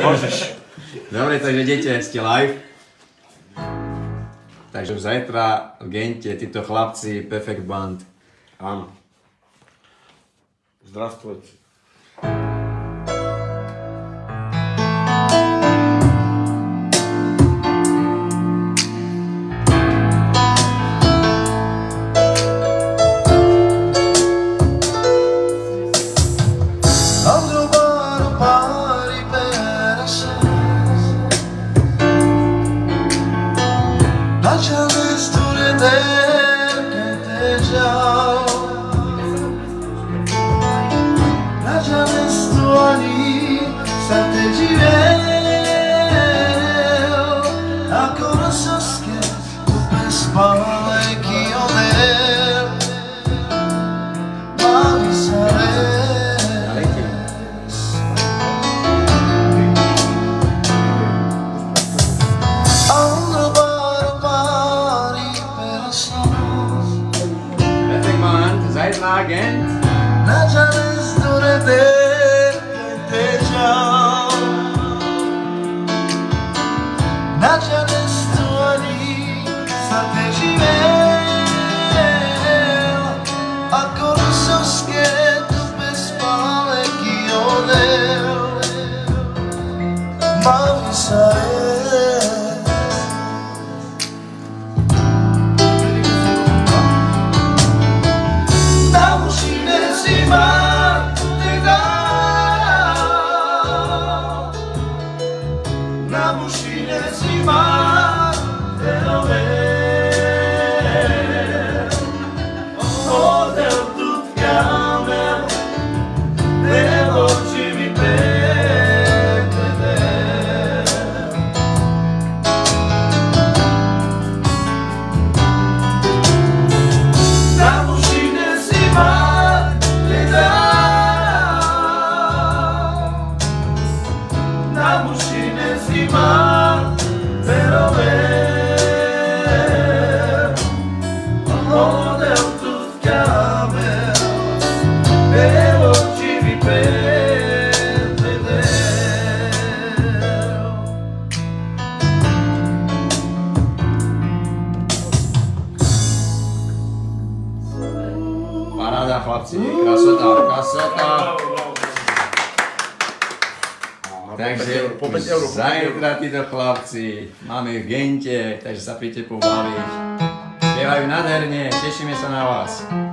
Môžeš. Dobre, takže dete, ste live. Takže už zajtra v Gente títo chlapci Perfect Band. Áno. Здравствуйте. Perfect Band, zajtra Gent. Paráda chlapci, krasota, krasota. Takže po 5 eur. zajtra títo chlapci máme v Gente, takže sa príďte pobaviť. Spievajú nádherne, tešíme sa na vás.